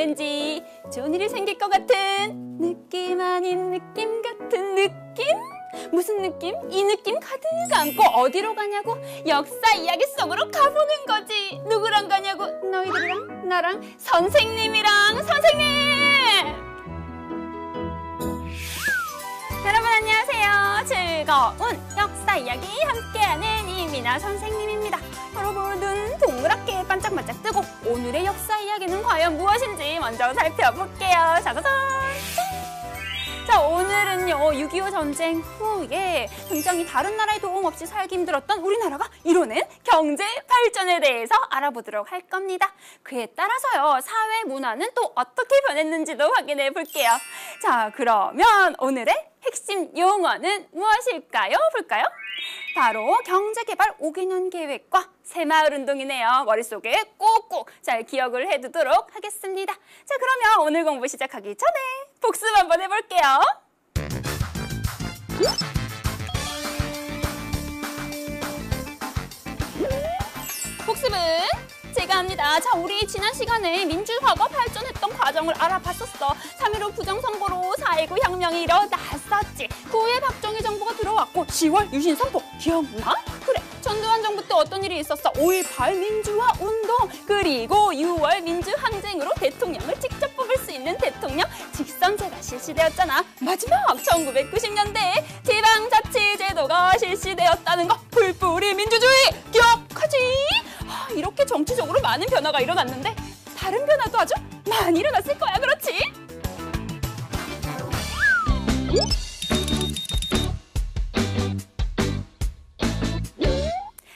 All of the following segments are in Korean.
왠지 좋은 일이 생길 것 같은 느낌 아닌 느낌 같은 느낌? 무슨 느낌? 이 느낌 가득 안고 어디로 가냐고? 역사 이야기 속으로 가보는 거지. 누구랑 가냐고? 너희들이랑 나랑 선생님이랑. 선생님! 여러분 안녕하세요. 즐거운 역사 이야기 함께하는 이민아 선생님입니다. 여러분 눈 동그랗게 반짝반짝 뜨고 오늘의 역사 이야기는 과연 무엇인지 먼저 살펴볼게요. 짜자잔! 자, 오늘은요 6.25 전쟁 후에 굉장히 다른 나라의 도움 없이 살기 힘들었던 우리나라가 이뤄낸 경제 발전에 대해서 알아보도록 할 겁니다. 그에 따라서요 사회 문화는 또 어떻게 변했는지도 확인해 볼게요. 자, 그러면 오늘의 핵심 용어는 무엇일까요? 볼까요? 바로 경제개발 5개년 계획과 새마을운동이네요. 머릿속에 꼭꼭 잘 기억을 해두도록 하겠습니다. 자, 그러면 오늘 공부 시작하기 전에 복습 한번 해볼게요. 복습은 제가 합니다. 자, 우리 지난 시간에 민주화가 발전했던 과정을 알아봤었어. 3.15 부정선거로 4.19 혁명이 일어났었지. 그 후에 박정희 정부가 들어왔고 10월 유신 선포 기억나? 그래, 전두환 정부 때 어떤 일이 있었어? 5.18 민주화 운동, 그리고 6월 민주항쟁으로 대통령을 직접 뽑을 수 있는 대통령 직선제가 실시되었잖아. 마지막 1990년대에 지방자치제도가 실시되었다는 거, 풀뿌리 민주주의 기억하지? 이렇게 정치적으로 많은 변화가 일어났는데 다른 변화도 아주 많이 일어났을 거야, 그렇지?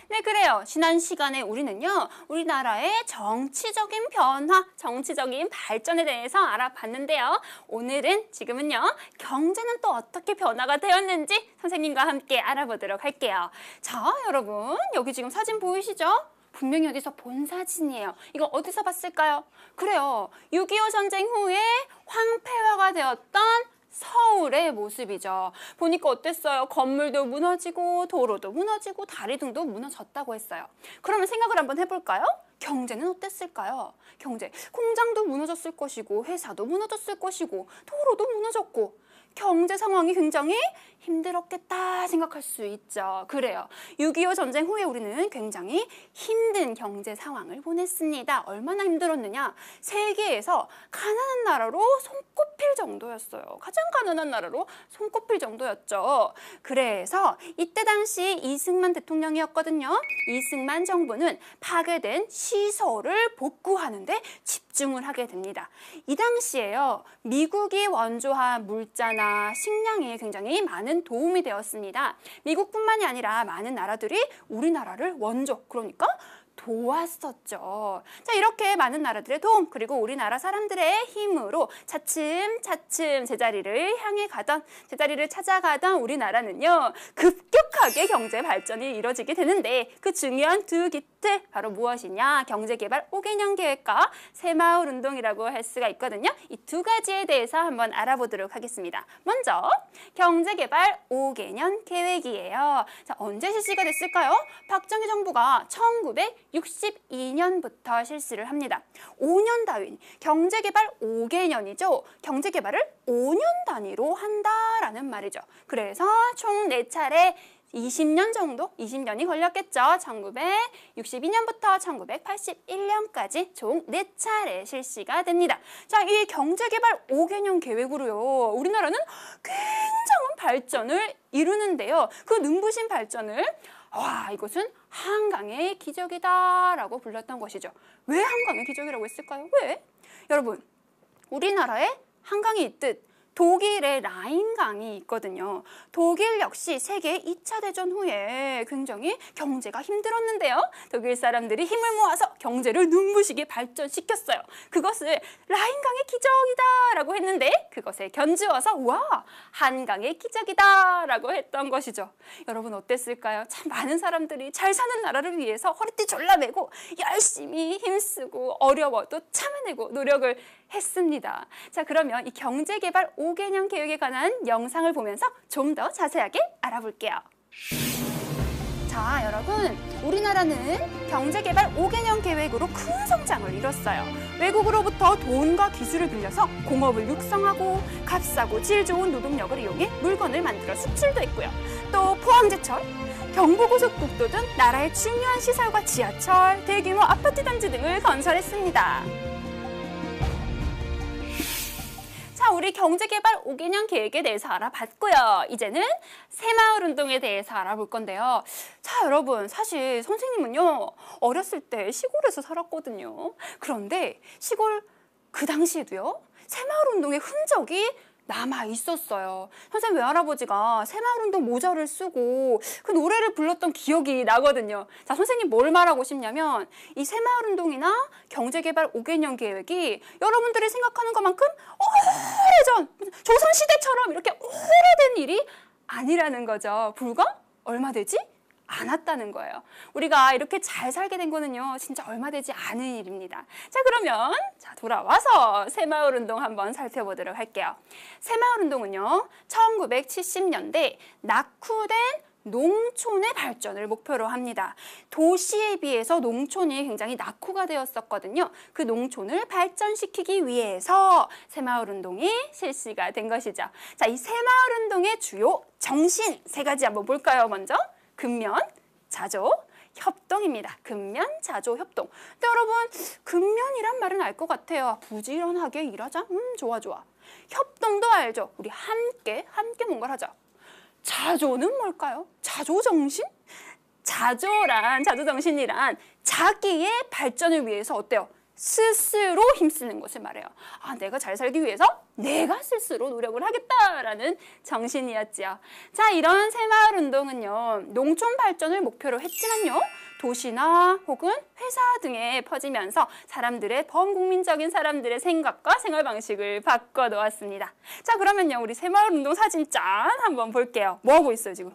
네, 그래요. 지난 시간에 우리는요 우리나라의 정치적인 변화, 정치적인 발전에 대해서 알아봤는데요. 오늘은 지금은요 경제는 또 어떻게 변화가 되었는지 선생님과 함께 알아보도록 할게요. 자, 여러분 여기 지금 사진 보이시죠? 분명히 어디서 본 사진이에요. 이거 어디서 봤을까요? 그래요. 6.25 전쟁 후에 황폐화가 되었던 서울의 모습이죠. 보니까 어땠어요? 건물도 무너지고 도로도 무너지고 다리 등도 무너졌다고 했어요. 그러면 생각을 한번 해볼까요? 경제는 어땠을까요? 경제, 공장도 무너졌을 것이고 회사도 무너졌을 것이고 도로도 무너졌고 경제 상황이 굉장히 힘들었겠다 생각할 수 있죠. 그래요. 6.25 전쟁 후에 우리는 굉장히 힘든 경제 상황을 보냈습니다. 얼마나 힘들었느냐? 세계에서 가난한 나라로 손꼽힐 정도였어요. 가장 가난한 나라로 손꼽힐 정도였죠. 그래서 이때 당시 이승만 대통령이었거든요. 이승만 정부는 파괴된 시설을 복구하는 데 집중을 하게 됩니다. 이 당시에요. 미국이 원조한 물자나 식량이 굉장히 많은 도움이 되었습니다. 미국뿐만이 아니라 많은 나라들이 우리나라를 원조, 그러니까 도왔었죠. 자, 이렇게 많은 나라들의 도움, 그리고 우리나라 사람들의 힘으로 차츰차츰 제자리를 향해 가던, 제자리를 찾아가던 우리나라는요 급격하게 경제 발전이 이뤄지게 되는데 그 중요한 두 기틀 바로 무엇이냐? 경제개발 5개년 계획과 새마을운동이라고 할 수가 있거든요. 이 두 가지에 대해서 한번 알아보도록 하겠습니다. 먼저 경제개발 5개년 계획이에요. 자, 언제 실시가 됐을까요? 박정희 정부가 1962년부터 실시를 합니다. 5년 단위, 경제개발 5개년이죠. 경제개발을 5년 단위로 한다라는 말이죠. 그래서 총 4차례 20년 정도, 20년이 걸렸겠죠. 1962년부터 1981년까지 총 4차례 실시가 됩니다. 자, 이 경제개발 5개년 계획으로요 우리나라는 굉장한 발전을 이루는데요. 그 눈부신 발전을 이것은 한강의 기적이다라고 불렀던 것이죠. 왜 한강의 기적이라고 했을까요? 왜? 여러분, 우리나라에 한강이 있듯 독일의 라인강이 있거든요. 독일 역시 세계 2차 대전 후에 굉장히 경제가 힘들었는데요. 독일 사람들이 힘을 모아서 경제를 눈부시게 발전시켰어요. 그것을 라인강의 기적이다라고 했는데 그것에 견주어서 와, 한강의 기적이다라고 했던 것이죠. 여러분 어땠을까요? 참 많은 사람들이 잘 사는 나라를 위해서 허리띠 졸라매고 열심히 힘쓰고 어려워도 참아내고 노력을 했습니다. 자, 그러면 이 경제개발 5개년 계획에 관한 영상을 보면서 좀 더 자세하게 알아볼게요. 자, 여러분, 우리나라는 경제개발 5개년 계획으로 큰 성장을 이뤘어요. 외국으로부터 돈과 기술을 빌려서 공업을 육성하고 값싸고 질 좋은 노동력을 이용해 물건을 만들어 수출도 했고요. 또 포항제철, 경부고속국도 등 나라의 중요한 시설과 지하철, 대규모 아파트 단지 등을 건설했습니다. 자, 우리 경제개발 5개년 계획에 대해서 알아봤고요. 이제는 새마을운동에 대해서 알아볼 건데요. 자, 여러분, 사실 선생님은요, 어렸을 때 시골에서 살았거든요. 그런데 시골 그 당시에도요, 새마을운동의 흔적이 남아 있었어요. 선생님 외할아버지가 새마을운동 모자를 쓰고 그 노래를 불렀던 기억이 나거든요. 자, 선생님 뭘 말하고 싶냐면 이 새마을운동이나 경제개발 5개년 계획이 여러분들이 생각하는 것만큼 오래전 조선시대처럼 이렇게 오래된 일이 아니라는 거죠. 불과 얼마 되지 않았다는 거예요. 우리가 이렇게 잘 살게 된 거는요, 진짜 얼마 되지 않은 일입니다. 자, 그러면 돌아와서 새마을운동 한번 살펴보도록 할게요. 새마을운동은요, 1970년대 낙후된 농촌의 발전을 목표로 합니다. 도시에 비해서 농촌이 굉장히 낙후가 되었었거든요. 그 농촌을 발전시키기 위해서 새마을운동이 실시가 된 것이죠. 자, 이 새마을운동의 주요 정신 3가지 한번 볼까요? 먼저 근면, 자조, 협동입니다. 근면, 자조, 협동. 근데 여러분, 근면이란 말은 알 것 같아요. 부지런하게 일하자? 좋아, 좋아. 협동도 알죠? 우리 함께 뭔가를 하자. 자조는 뭘까요? 자조정신? 자조정신이란 자기의 발전을 위해서 어때요? 스스로 힘쓰는 것을 말해요. 아, 내가 잘 살기 위해서 내가 스스로 노력을 하겠다라는 정신이었지요. 자, 이런 새마을운동은요, 농촌 발전을 목표로 했지만요, 도시나 혹은 회사 등에 퍼지면서 범국민적인 사람들의 생각과 생활 방식을 바꿔놓았습니다. 자, 그러면요, 우리 새마을운동 사진 짠 한번 볼게요. 뭐 하고 있어요, 지금?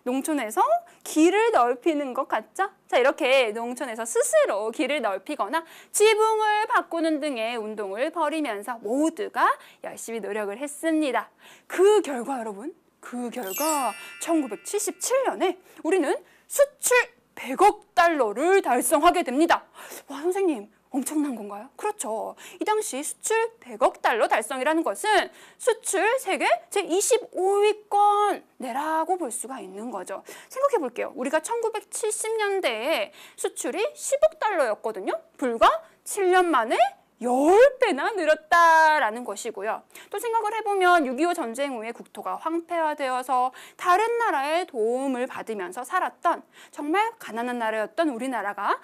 농촌에서 길을 넓히는 것 같죠? 자, 이렇게 농촌에서 스스로 길을 넓히거나 지붕을 바꾸는 등의 운동을 벌이면서 모두가 열심히 노력을 했습니다. 그 결과 여러분, 1977년에 우리는 수출 100억 달러를 달성하게 됩니다. 와, 선생님, 엄청난 건가요? 그렇죠. 이 당시 수출 100억 달러 달성이라는 것은 수출 세계 제25위권 내라고 볼 수가 있는 거죠. 생각해 볼게요. 우리가 1970년대에 수출이 10억 달러였거든요. 불과 7년 만에 10배나 늘었다라는 것이고요. 또 생각을 해보면 6.25 전쟁 후에 국토가 황폐화되어서 다른 나라의 도움을 받으면서 살았던 정말 가난한 나라였던 우리나라가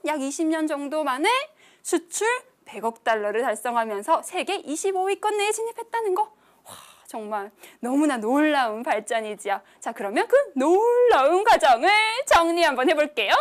약 20년 정도 만에 수출 100억 달러를 달성하면서 세계 25위권 내에 진입했다는 거. 와, 정말 너무나 놀라운 발전이지요. 자, 그러면 그 놀라운 과정을 정리 한번 해볼게요.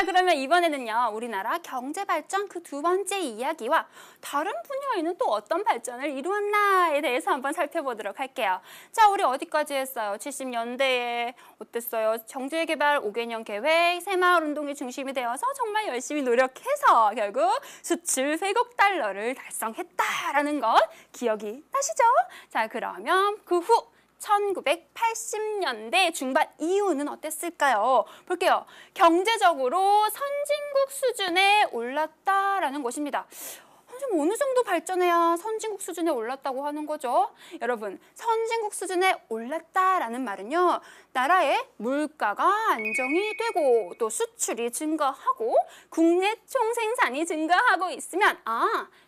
그러면 이번에는요, 우리나라 경제발전 그 2번째 이야기와 다른 분야에는 또 어떤 발전을 이루었나에 대해서 한번 살펴보도록 할게요. 자, 우리 어디까지 했어요? 70년대에 어땠어요? 경제개발 5개년 계획, 새마을운동이 중심이 되어서 정말 열심히 노력해서 결국 수출 100억 달러를 달성했다라는 것 기억이 나시죠? 자, 그러면 그 후 1980년대 중반 이후는 어땠을까요? 볼게요. 경제적으로 선진국 수준에 올랐다라는 것입니다. 선생님, 어느 정도 발전해야 선진국 수준에 올랐다고 하는 거죠? 여러분, 선진국 수준에 올랐다라는 말은요, 나라의 물가가 안정이 되고 또 수출이 증가하고 국내 총생산이 증가하고 있으면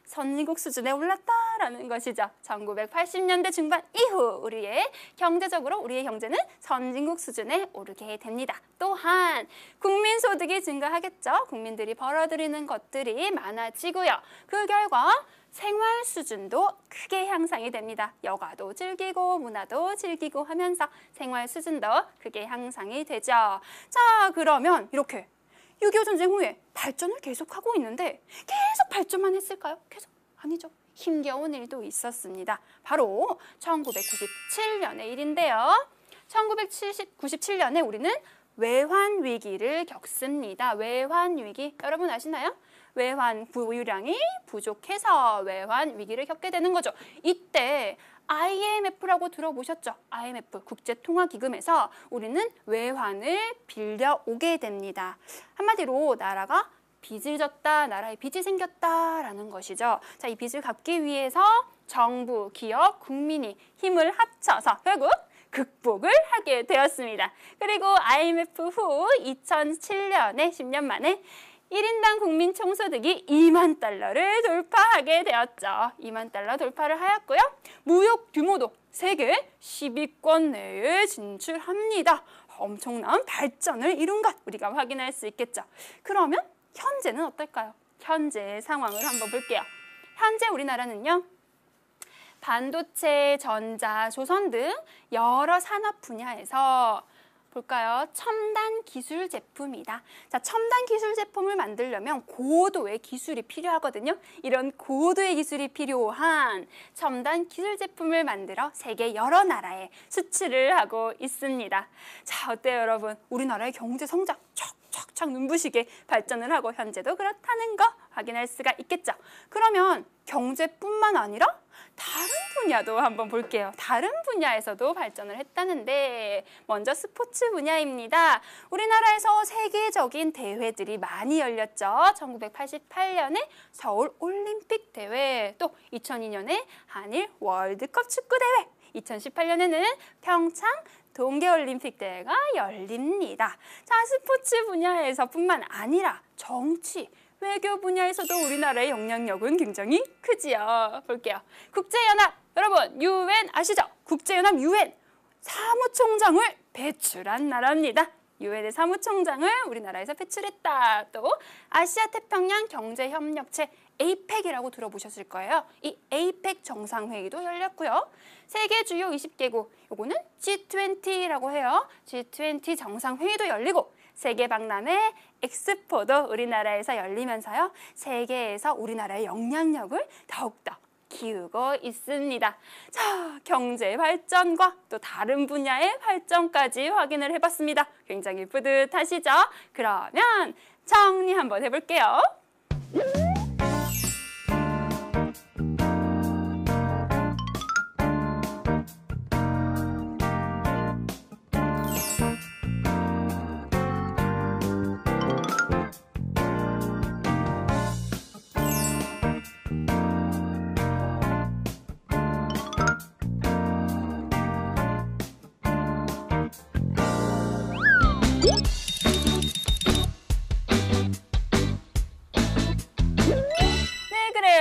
선진국 수준에 올랐다라는 것이죠. 1980년대 중반 이후 우리의 경제는 선진국 수준에 오르게 됩니다. 또한 국민소득이 증가하겠죠. 국민들이 벌어들이는 것들이 많아지고요. 그 결과 생활 수준도 크게 향상이 됩니다. 여가도 즐기고 문화도 즐기고 하면서 생활 수준도 크게 향상이 되죠. 자, 그러면 이렇게 6.25 전쟁 후에 발전을 계속하고 있는데 계속 발전만 했을까요? 계속 아니죠. 힘겨운 일도 있었습니다. 바로 1997년의 일인데요. 1997년에 우리는 외환위기를 겪습니다. 외환위기, 여러분 아시나요? 외환 보유량이 부족해서 외환위기를 겪게 되는 거죠. 이때 IMF라고 들어보셨죠? IMF, 국제통화기금에서 우리는 외환을 빌려오게 됩니다. 한마디로 나라가 빚을 졌다, 나라에 빚이 생겼다라는 것이죠. 자, 이 빚을 갚기 위해서 정부, 기업, 국민이 힘을 합쳐서 결국 극복을 하게 되었습니다. 그리고 IMF 후 2007년에 10년 만에 1인당 국민 총소득이 2만 달러를 돌파하게 되었죠. 2만 달러 돌파를 하였고요. 무역 규모도 세계 10위권 내에 진출합니다. 엄청난 발전을 이룬 것 우리가 확인할 수 있겠죠. 그러면 현재는 어떨까요? 현재의 상황을 한번 볼게요. 현재 우리나라는요. 반도체, 전자, 조선 등 여러 산업 분야에서 볼까요? 첨단 기술 제품이다. 자, 첨단 기술 제품을 만들려면 고도의 기술이 필요하거든요. 이런 고도의 기술이 필요한 첨단 기술 제품을 만들어 세계 여러 나라에 수출을 하고 있습니다. 자, 어때요, 여러분? 우리나라의 경제 성장 척척척 눈부시게 발전을 하고 현재도 그렇다는 거 확인할 수가 있겠죠. 그러면 경제뿐만 아니라 다른 분야도 한번 볼게요. 다른 분야에서도 발전을 했다는데 먼저 스포츠 분야입니다. 우리나라에서 세계적인 대회들이 많이 열렸죠. 1988년에 서울 올림픽 대회, 또 2002년에 한일 월드컵 축구 대회, 2018년에는 평창 동계올림픽 대회가 열립니다. 자, 스포츠 분야에서뿐만 아니라 정치, 외교 분야에서도 우리나라의 영향력은 굉장히 크지요. 볼게요. 국제연합, 여러분 UN 아시죠? 국제연합 UN 사무총장을 배출한 나라입니다. UN의 사무총장을 우리나라에서 배출했다. 또 아시아 태평양 경제협력체 APEC이라고 들어보셨을 거예요. 이 APEC 정상회의도 열렸고요. 세계 주요 20개국, 요거는 G20라고 해요. G20 정상회의도 열리고 세계 박람회 엑스포도 우리나라에서 열리면서요. 세계에서 우리나라의 영향력을 더욱더 키우고 있습니다. 자, 경제 발전과 또 다른 분야의 발전까지 확인을 해봤습니다. 굉장히 뿌듯하시죠? 그러면 정리 한번 해볼게요.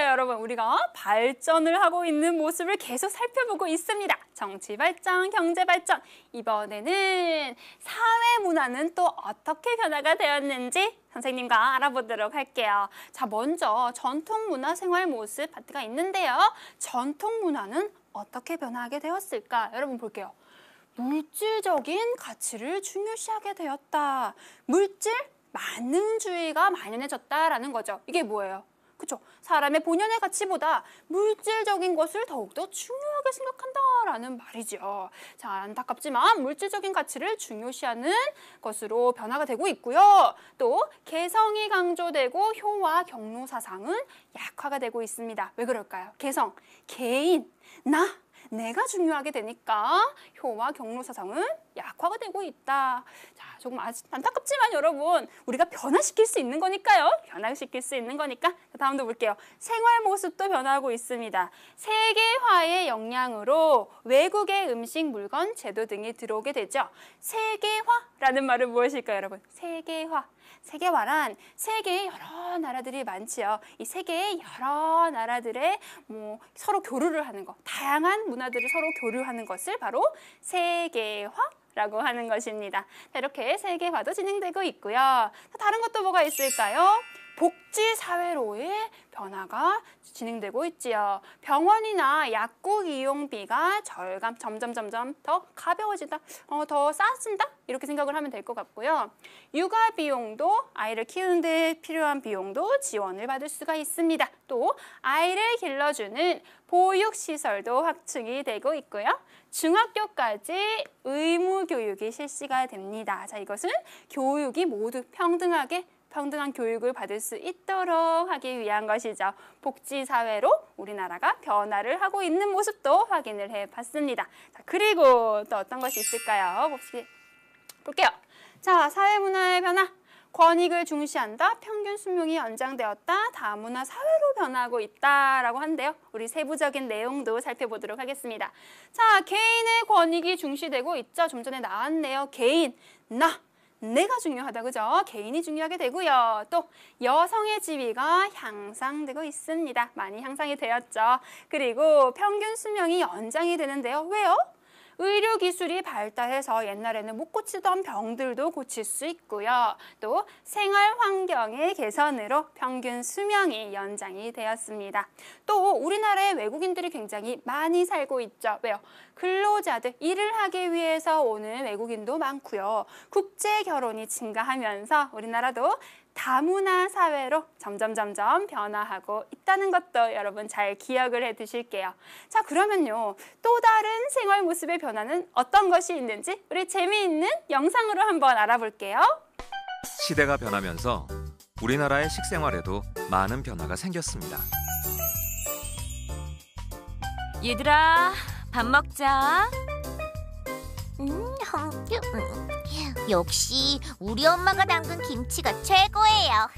여러분, 우리가 발전을 하고 있는 모습을 계속 살펴보고 있습니다. 정치 발전, 경제 발전. 이번에는 사회 문화는 또 어떻게 변화가 되었는지 선생님과 알아보도록 할게요. 자, 먼저 전통 문화 생활 모습 파트가 있는데요. 전통 문화는 어떻게 변화하게 되었을까? 여러분 볼게요. 물질적인 가치를 중요시하게 되었다. 물질 만능주의가 만연해졌다라는 거죠. 이게 뭐예요? 그렇죠? 사람의 본연의 가치보다 물질적인 것을 더욱더 중요하게 생각한다라는 말이죠. 자, 안타깝지만 물질적인 가치를 중요시하는 것으로 변화가 되고 있고요. 또 개성이 강조되고 효와 경로 사상은 약화가 되고 있습니다. 왜 그럴까요? 개성, 개인, 내가 중요하게 되니까 효와 경로 사상은 약화가 되고 있다. 자, 조금 안타깝지만 여러분, 우리가 변화시킬 수 있는 거니까요. 변화시킬 수 있는 거니까. 다음도 볼게요. 생활 모습도 변화하고 있습니다. 세계화의 영향으로 외국의 음식, 물건, 제도 등이 들어오게 되죠. 세계화라는 말은 무엇일까요, 여러분? 세계화. 세계화란 세계의 여러 나라들이 많지요. 이 세계의 여러 나라들의 서로 교류를 하는 것, 다양한 문화들을 서로 교류하는 것을 바로 세계화라고 하는 것입니다. 이렇게 세계화도 진행되고 있고요. 다른 것도 뭐가 있을까요? 복지사회로의 변화가 진행되고 있지요. 병원이나 약국 이용비가 점점 더 가벼워진다, 더 싸진다 이렇게 생각을 하면 될 것 같고요. 육아 비용도 아이를 키우는 데 필요한 비용도 지원을 받을 수가 있습니다. 또 아이를 길러주는 보육시설도 확충이 되고 있고요. 중학교까지 의무 교육이 실시가 됩니다. 자, 이것은 교육이 모두 평등한 교육을 받을 수 있도록 하기 위한 것이죠. 복지사회로 우리나라가 변화를 하고 있는 모습도 확인을 해봤습니다. 자, 그리고 또 어떤 것이 있을까요? 볼게요. 자, 사회문화의 변화. 권익을 중시한다. 평균 수명이 연장되었다. 다문화 사회로 변하고 있다라고 한데요. 우리 세부적인 내용도 살펴보도록 하겠습니다. 자, 개인의 권익이 중시되고 있죠. 좀 전에 나왔네요. 개인, 내가 중요하다, 그죠? 개인이 중요하게 되고요. 또 여성의 지위가 향상되고 있습니다. 많이 향상이 되었죠. 그리고 평균 수명이 연장이 되는데요. 왜요? 의료기술이 발달해서 옛날에는 못 고치던 병들도 고칠 수 있고요. 또 생활 환경의 개선으로 평균 수명이 연장이 되었습니다. 또 우리나라에 외국인들이 굉장히 많이 살고 있죠. 왜요? 근로자들, 일을 하기 위해서 오는 외국인도 많고요. 국제 결혼이 증가하면서 우리나라도 다문화 사회로 점점 변화하고 있다는 것도 여러분 잘 기억을 해 두실게요. 자, 그러면요. 또 다른 생활 모습의 변화는 어떤 것이 있는지 우리 재미있는 영상으로 한번 알아볼게요. 시대가 변하면서 우리나라의 식생활에도 많은 변화가 생겼습니다. 얘들아, 밥 먹자. 역시 우리 엄마가 담근 김치가 최고예요.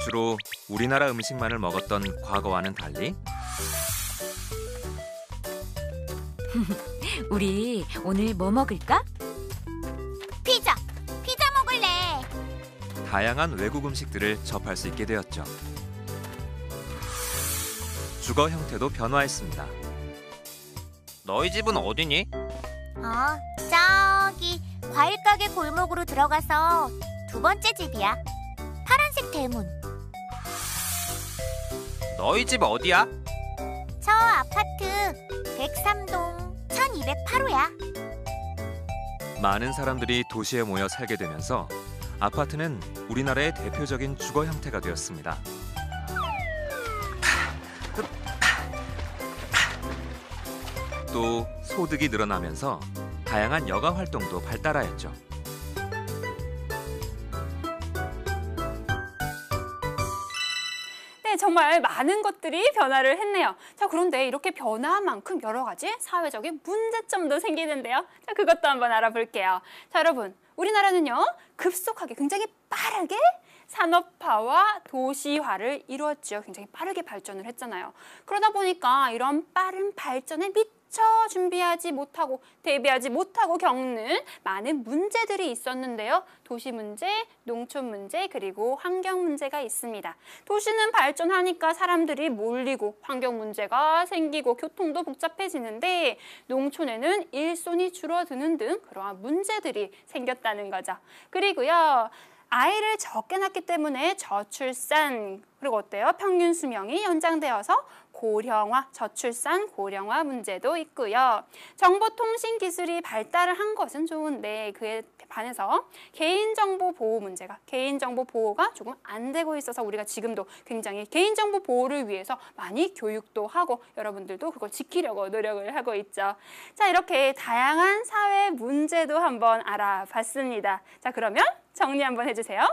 주로 우리나라 음식만을 먹었던 과거와는 달리 우리 오늘 뭐 먹을까? 피자 먹을래. 다양한 외국 음식들을 접할 수 있게 되었죠. 주거 형태도 변화했습니다. 너희 집은 어디니? 저기 과일 가게 골목으로 들어가서 두 번째 집이야. 파란색 대문. 너희 집 어디야? 저 아파트 103동 1208호야. 많은 사람들이 도시에 모여 살게 되면서 아파트는 우리나라의 대표적인 주거 형태가 되었습니다. 또 소득이 늘어나면서 다양한 여가 활동도 발달하였죠. 네, 정말 많은 것들이 변화를 했네요. 자, 그런데 이렇게 변화한 만큼 여러 가지 사회적인 문제점도 생기는데요. 자, 그것도 한번 알아볼게요. 자, 여러분, 우리나라는요, 급속하게 굉장히 빠르게 산업화와 도시화를 이루었죠. 굉장히 빠르게 발전을 했잖아요. 그러다 보니까 이런 빠른 발전에 미처 준비하지 못하고 대비하지 못하고 겪는 많은 문제들이 있었는데요. 도시 문제, 농촌 문제, 그리고 환경 문제가 있습니다. 도시는 발전하니까 사람들이 몰리고 환경 문제가 생기고 교통도 복잡해지는데 농촌에는 일손이 줄어드는 등 그러한 문제들이 생겼다는 거죠. 그리고요. 아이를 적게 낳기 때문에 저출산, 그리고 어때요? 평균 수명이 연장되어서 고령화, 저출산, 고령화 문제도 있고요. 정보통신 기술이 발달을 한 것은 좋은데 그에 반해서 개인정보 보호 문제가, 개인정보 보호가 조금 안 되고 있어서 우리가 지금도 굉장히 개인정보 보호를 위해서 많이 교육도 하고 여러분들도 그걸 지키려고 노력을 하고 있죠. 자, 이렇게 다양한 사회 문제도 한번 알아봤습니다. 자, 그러면 정리 한번 해주세요.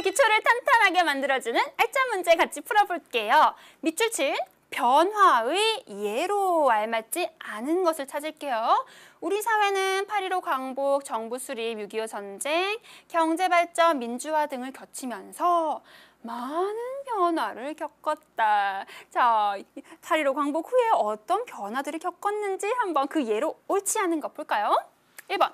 기초를 탄탄하게 만들어주는 알짜 문제 같이 풀어볼게요. 밑줄 친 변화의 예로 알맞지 않은 것을 찾을게요. 우리 사회는 8.15 광복, 정부 수립, 6.25 전쟁, 경제발전, 민주화 등을 거치면서 많은 변화를 겪었다. 자, 8.15 광복 후에 어떤 변화들을 겪었는지 한번 그 예로 옳지 않은 것 볼까요? 1번.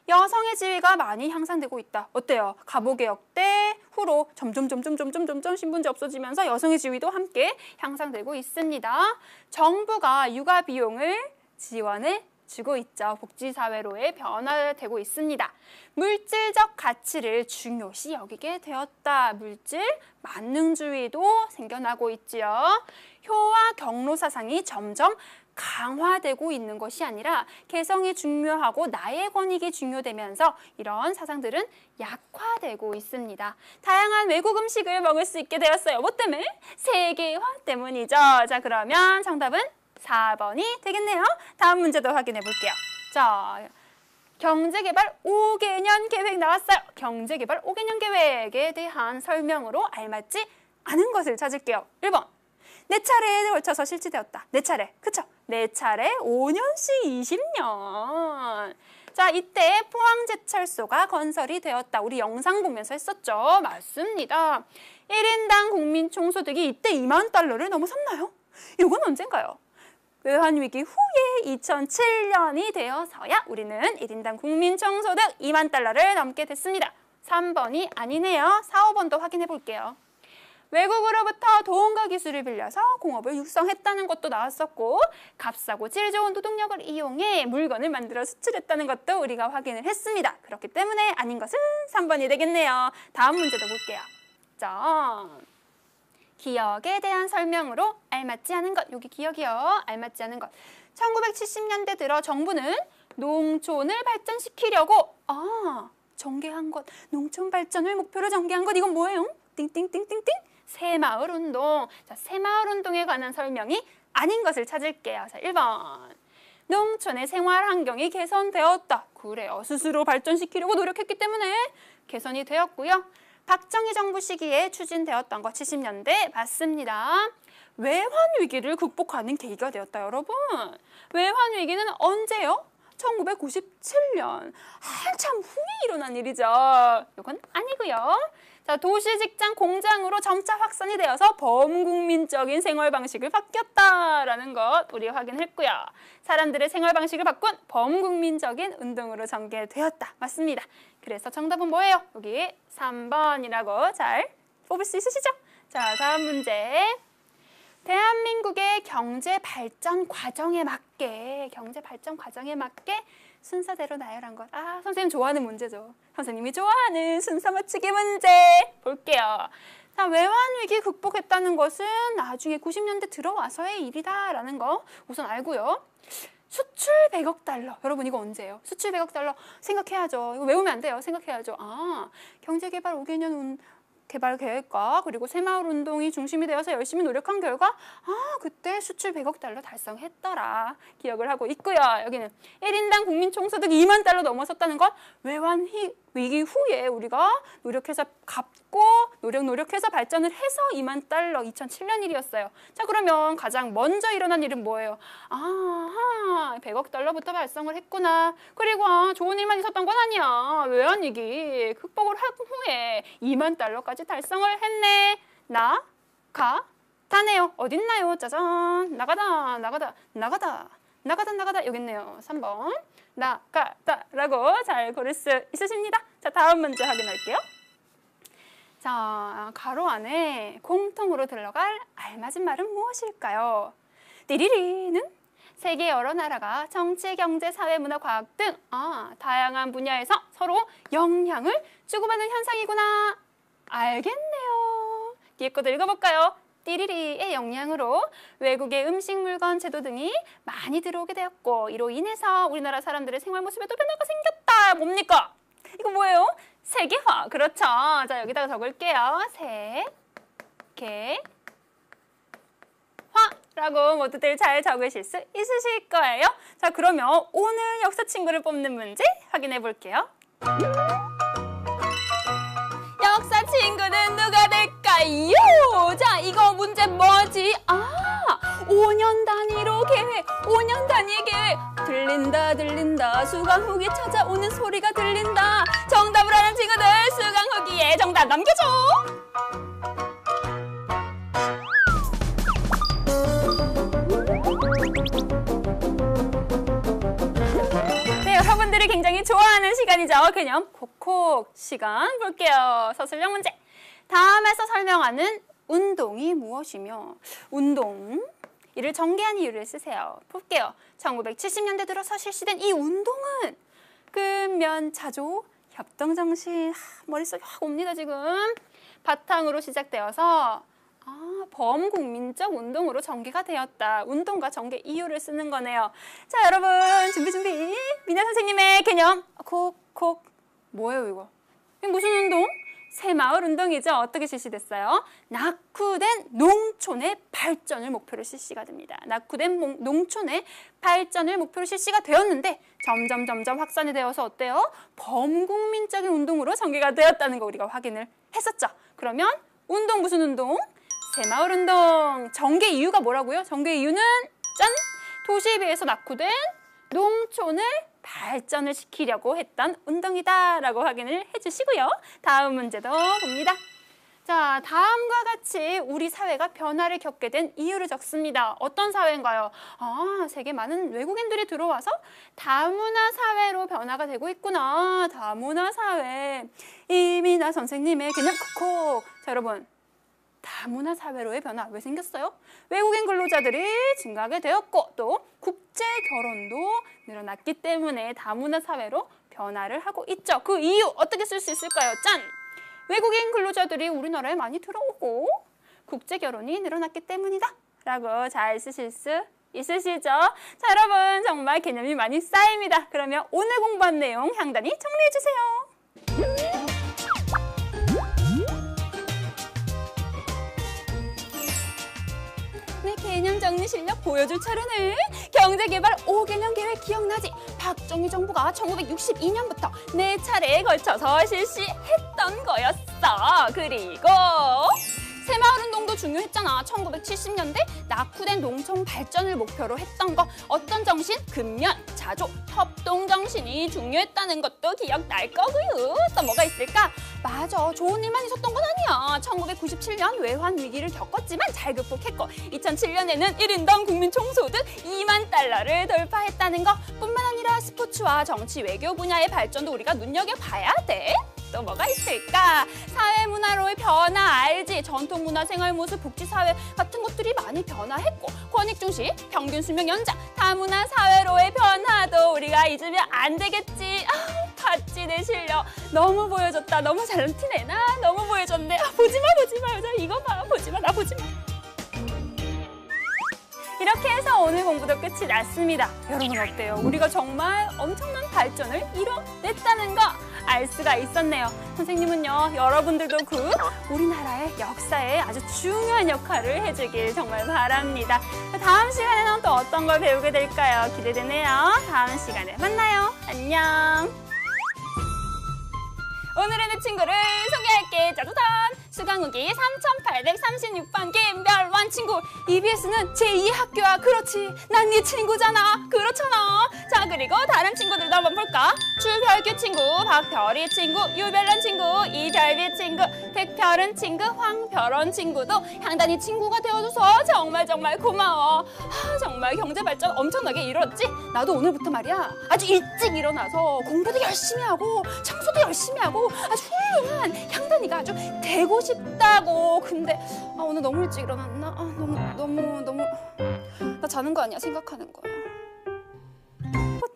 여성의 지위가 많이 향상되고 있다. 어때요? 갑오개혁 때 후로 점점 신분제 없어지면서 여성의 지위도 함께 향상되고 있습니다. 정부가 육아 비용을 지원을 주고 있죠. 복지사회로의 변화되고 있습니다. 물질적 가치를 중요시 여기게 되었다. 물질 만능주의도 생겨나고 있지요. 효와 경로 사상이 점점 강화되고 있는 것이 아니라 개성이 중요하고 나의 권익이 중요되면서 이런 사상들은 약화되고 있습니다. 다양한 외국 음식을 먹을 수 있게 되었어요. 뭐 때문에? 세계화 때문이죠. 자, 그러면 정답은 4번이 되겠네요. 다음 문제도 확인해 볼게요. 자, 경제개발 5개년 계획 나왔어요. 경제개발 5개년 계획에 대한 설명으로 알맞지 않은 것을 찾을게요. 1번. 4차례에 걸쳐서 실시되었다. 4차례. 그쵸? 4차례 5년씩 20년. 자, 이때 포항제철소가 건설이 되었다. 우리 영상 보면서 했었죠. 맞습니다. 1인당 국민 총소득이 이때 2만 달러를 넘어섰나요? 이건 언젠가요? 외환위기 후에 2007년이 되어서야 우리는 1인당 국민 총소득 2만 달러를 넘게 됐습니다. 3번이 아니네요. 4, 5번도 확인해 볼게요. 외국으로부터 돈과 기술을 빌려서 공업을 육성했다는 것도 나왔었고 값싸고 질 좋은 노동력을 이용해 물건을 만들어 수출했다는 것도 우리가 확인을 했습니다. 그렇기 때문에 아닌 것은 3번이 되겠네요. 다음 문제도 볼게요. 자, 기억에 대한 설명으로 알맞지 않은 것. 여기 기억이요. 알맞지 않은 것. 1970년대 들어 정부는 농촌을 발전시키려고 전개한 것. 농촌 발전을 목표로 전개한 것. 이건 뭐예요? 띵띵띵띵띵. 새마을운동. 자, 새마을운동에 관한 설명이 아닌 것을 찾을게요. 자, 1번. 농촌의 생활 환경이 개선되었다. 그래요. 스스로 발전시키려고 노력했기 때문에 개선이 되었고요. 박정희 정부 시기에 추진되었던 거 70년대 맞습니다. 외환위기를 극복하는 계기가 되었다, 여러분. 외환위기는 언제요? 1997년. 한참 후에 일어난 일이죠. 이건 아니고요. 자, 도시, 직장, 공장으로 점차 확산이 되어서 범국민적인 생활 방식을 바뀌었다라는 것 우리 확인했고요. 사람들의 생활 방식을 바꾼 범국민적인 운동으로 전개되었다. 맞습니다. 그래서 정답은 뭐예요? 여기 3번이라고 잘 뽑을 수 있으시죠? 자, 다음 문제. 대한민국의 경제 발전 과정에 맞게 순서대로 나열한 것. 선생님 좋아하는 문제죠. 선생님이 좋아하는 순서 맞추기 문제 볼게요. 자, 외환위기 극복했다는 것은 나중에 90년대 들어와서의 일이다라는 거 우선 알고요. 수출 100억 달러. 여러분 이거 언제예요? 수출 100억 달러 생각해야죠. 이거 외우면 안 돼요. 생각해야죠. 경제개발 5개년 개발 계획과 그리고 새마을운동이 중심이 되어서 열심히 노력한 결과 그때 수출 100억 달러 달성했더라. 기억을 하고 있고요. 여기는 1인당 국민 총소득 2만 달러 넘어섰다는 것 외환위기 후에 우리가 노력해서 갚고 노력해서 발전을 해서 2만 달러 2007년 일이었어요. 자, 그러면 가장 먼저 일어난 일은 뭐예요? 100억 달러부터 발성을 했구나. 그리고 좋은 일만 있었던 건 아니야. 외환위기 극복을 한 후에 2만 달러까지 달성을 했네. 다네요. 어딨나요? 짜잔. 나가다. 여기 있네요. 3번. 나가다라고 잘 고를 수 있으십니다. 자, 다음 문제 확인할게요. 자, 가로 안에 공통으로 들어갈 알맞은 말은 무엇일까요? 띠리리는 세계 여러 나라가 정치, 경제, 사회, 문화, 과학 등 다양한 분야에서 서로 영향을 주고받는 현상이구나. 알겠네요. 뒤에 것도 읽어볼까요? 띠리리의 영향으로 외국의 음식, 물건, 제도 등이 많이 들어오게 되었고 이로 인해서 우리나라 사람들의 생활 모습에도 변화가 생겼다. 뭡니까? 이거 뭐예요? 세계화. 그렇죠. 자, 여기다가 적을게요. 세계화라고 모두들 잘 적으실 수 있으실 거예요. 자, 그러면 오늘 역사 친구를 뽑는 문제 확인해 볼게요. 역사 친구는 누가 될까요? 자, 이거 문제 뭐지? 5년 단위로 계획, 5년 단위의 계획. 들린다 들린다 수강 후기 찾아오는 소리가 들린다. 정답을 아는 친구들 수강 후기에 정답 남겨줘. 네, 여러분들이 굉장히 좋아하는 시간이죠. 개념 콕콕 시간 볼게요. 서술형 문제. 다음에서 설명하는 운동이 무엇이며 운동 이를 전개한 이유를 쓰세요. 볼게요. 1970년대 들어서 실시된 이 운동은 근면차조 협동정신 머릿속에 확 옵니다. 지금 바탕으로 시작되어서 범국민적 운동으로 전개가 되었다. 운동과 전개 이유를 쓰는 거네요. 자, 여러분 준비. 미나 선생님의 개념 콕콕 뭐예요 이거? 이게 무슨 운동? 새마을 운동이죠. 어떻게 실시됐어요? 낙후된 농촌의 발전을 목표로 실시가 됩니다. 낙후된 농촌의 발전을 목표로 실시가 되었는데 점점 확산이 되어서 어때요? 범국민적인 운동으로 전개가 되었다는 거 우리가 확인을 했었죠. 그러면 운동 무슨 운동? 새마을 운동. 전개 이유가 뭐라고요? 전개 이유는 짠! 도시에 비해서 낙후된 농촌을 발전을 시키려고 했던 운동이다라고 확인을 해주시고요. 다음 문제도 봅니다. 자, 다음과 같이 우리 사회가 변화를 겪게 된 이유를 적습니다. 어떤 사회인가요? 세계 많은 외국인들이 들어와서 다문화 사회로 변화가 되고 있구나. 다문화 사회. 이미나 선생님의 개념 콕콕. 자, 여러분. 다문화 사회로의 변화 왜 생겼어요? 외국인 근로자들이 증가하게 되었고 또 국제 결혼도 늘어났기 때문에 다문화 사회로 변화를 하고 있죠. 그 이유 어떻게 쓸 수 있을까요? 짠! 외국인 근로자들이 우리나라에 많이 들어오고 국제 결혼이 늘어났기 때문이다 라고 잘 쓰실 수 있으시죠? 자, 여러분 정말 개념이 많이 쌓입니다. 그러면 오늘 공부한 내용 향단이 정리해 주세요. 개념 정리 실력 보여줄 차례네. 경제개발 5개년 계획 기억나지? 박정희 정부가 1962년부터 4차례에 걸쳐서 실시했던 거였어. 그리고 새마을 운동도 중요했잖아. 1970년대 낙후된 농촌 발전을 목표로 했던 거. 어떤 정신? 근면, 자조, 협동정신이 중요했다는 것도 기억날 거고요. 또 뭐가 있을까? 맞아. 좋은 일만 있었던 건 아니야. 1997년 외환 위기를 겪었지만 잘 극복했고 2007년에는 1인당 국민 총소득 2만 달러를 돌파했다는 거 뿐만 아니라 스포츠와 정치, 외교 분야의 발전도 우리가 눈여겨봐야 돼. 또 뭐가 있을까? 사회문화로의 변화 알지? 전통문화, 생활모습, 복지사회 같은 것들이 많이 변화했고 권익중시, 평균 수명 연장, 다문화 사회로의 변화도 우리가 잊으면 안 되겠지. 봤지 내 실력. 너무 보여줬다. 너무 잘 티내. 나 너무 보여줬네. 보지마 여자 이거 봐. 보지마 나 보지마. 이렇게 해서 오늘 공부도 끝이 났습니다. 여러분 어때요? 우리가 정말 엄청난 발전을 이뤄냈다는 거 알 수가 있었네요. 선생님은요, 여러분들도 우리나라의 역사에 아주 중요한 역할을 해주길 정말 바랍니다. 다음 시간에는 또 어떤 걸 배우게 될까요? 기대되네요. 다음 시간에 만나요. 안녕. 오늘의 내 친구를 소개할게. 짜자잔! 수강후기 3836번 김별원 친구. EBS는 제2의 학교야. 그렇지. 난 네 친구잖아. 그렇잖아. 자, 그리고 다른 친구들도 한번 볼까? 주별규 친구, 박별이 친구, 유별란 친구, 이별비 친구, 백별은 친구, 황별원 친구도 향단이 친구가 되어줘서 정말 고마워. 정말 경제 발전 엄청나게 이뤘지? 나도 오늘부터 말이야. 아주 일찍 일어나서 공부도 열심히 하고 청소도 열심히 하고 아주 훌륭한 향단이가 아주 되고 싶다고. 근데 오늘 너무 일찍 일어났나? 너무 나 자는 거 아니야? 생각하는 거야.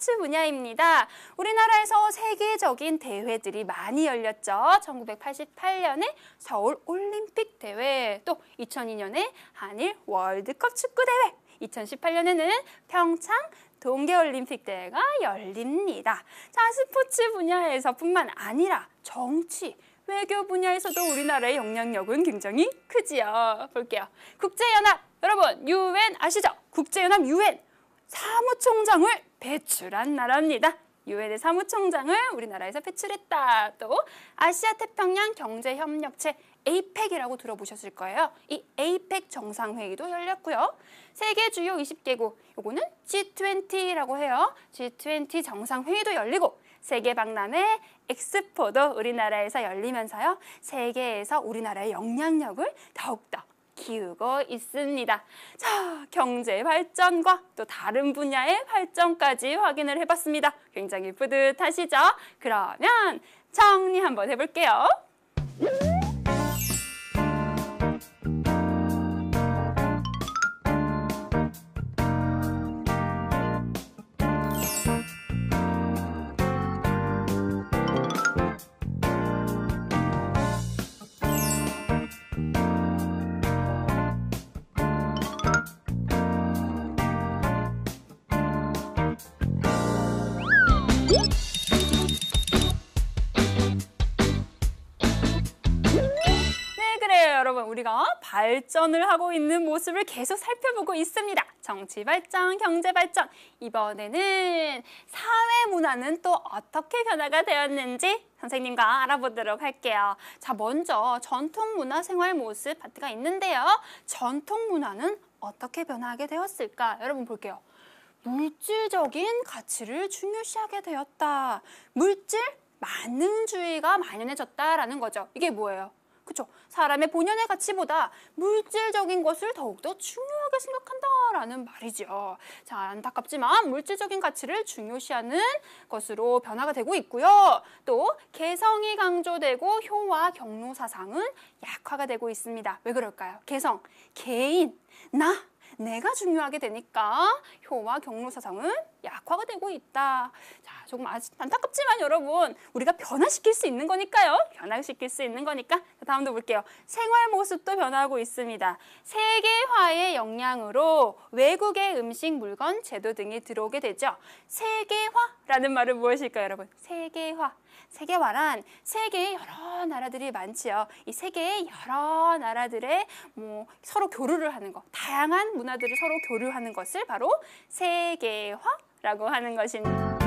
스포츠 분야입니다. 우리나라에서 세계적인 대회들이 많이 열렸죠. 1988년에 서울 올림픽 대회, 또 2002년에 한일 월드컵 축구 대회, 2018년에는 평창 동계올림픽 대회가 열립니다. 자, 스포츠 분야에서뿐만 아니라 정치, 외교 분야에서도 우리나라의 영향력은 굉장히 크지요. 볼게요. 국제연합, 여러분 UN 아시죠? 국제연합 UN 사무총장을 배출한 나라입니다. UN의 사무총장을 우리나라에서 배출했다. 또 아시아 태평양 경제협력체 에이펙이라고 들어보셨을 거예요. 이 에이펙 정상회의도 열렸고요. 세계 주요 20개국, 요거는 G20라고 해요. G20 정상회의도 열리고 세계 박람회 엑스포도 우리나라에서 열리면서요. 세계에서 우리나라의 영향력을 더욱더 키우고 있습니다. 자, 경제 발전과 또 다른 분야의 발전까지 확인을 해봤습니다. 굉장히 뿌듯하시죠? 그러면 정리 한번 해볼게요. 여러분, 우리가 발전을 하고 있는 모습을 계속 살펴보고 있습니다. 정치 발전, 경제 발전. 이번에는 사회 문화는 또 어떻게 변화가 되었는지 선생님과 알아보도록 할게요. 자, 먼저 전통 문화 생활 모습 파트가 있는데요. 전통 문화는 어떻게 변화하게 되었을까? 여러분 볼게요. 물질적인 가치를 중요시하게 되었다. 물질 만능주의가 만연해졌다라는 거죠. 이게 뭐예요? 그렇죠? 사람의 본연의 가치보다 물질적인 것을 더욱더 중요하게 생각한다라는 말이죠. 자, 안타깝지만 물질적인 가치를 중요시하는 것으로 변화가 되고 있고요. 또 개성이 강조되고 효와 경로 사상은 약화가 되고 있습니다. 왜 그럴까요? 개성, 개인, 내가 중요하게 되니까 효와 경로 사상은 약화가 되고 있다. 자, 조금 안타깝지만 여러분, 우리가 변화시킬 수 있는 거니까요. 변화시킬 수 있는 거니까. 자, 다음도 볼게요. 생활 모습도 변화하고 있습니다. 세계화의 영향으로 외국의 음식, 물건, 제도 등이 들어오게 되죠. 세계화라는 말은 무엇일까요, 여러분? 세계화. 세계화란 세계의 여러 나라들이 많지요. 이 세계의 여러 나라들의 서로 교류를 하는 것, 다양한 문화들을 서로 교류하는 것을 바로 세계화라고 하는 것입니다.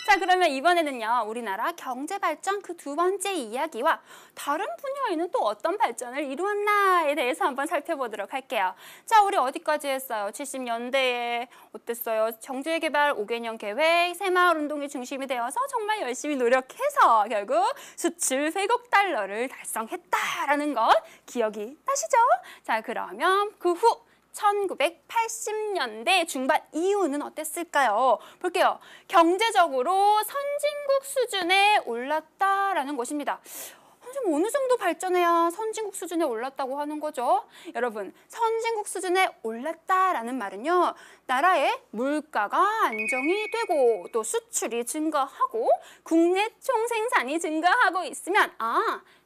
자, 그러면 이번에는요, 우리나라 경제 발전 그 두 번째 이야기와 다른 분야에는 또 어떤 발전을 이루었나에 대해서 한번 살펴보도록 할게요. 자, 우리 어디까지 했어요? 70년대에 어땠어요? 경제개발 5개년 계획, 새마을운동이 중심이 되어서 정말 열심히 노력해서 결국 수출 100억 달러를 달성했다라는 것 기억이 나시죠? 자, 그러면 그 후 1980년대 중반 이후는 어땠을까요? 볼게요. 경제적으로 선진국 수준에 올랐다라는 것입니다. 선생님, 어느 정도 발전해야 선진국 수준에 올랐다고 하는 거죠? 여러분, 선진국 수준에 올랐다라는 말은요, 나라의 물가가 안정이 되고 또 수출이 증가하고 국내 총생산이 증가하고 있으면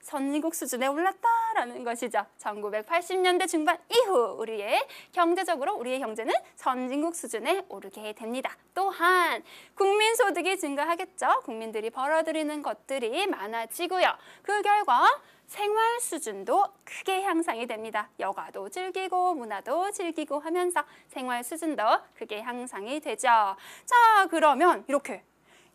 선진국 수준에 올랐다라는 것이죠. 1980년대 중반 이후 우리의 경제는 선진국 수준에 오르게 됩니다. 또한 국민소득이 증가하겠죠. 국민들이 벌어들이는 것들이 많아지고요. 그 결과 생활 수준도 크게 향상이 됩니다. 여가도 즐기고 문화도 즐기고 하면서 생활 수준도 크게 향상이 되죠. 자, 그러면 이렇게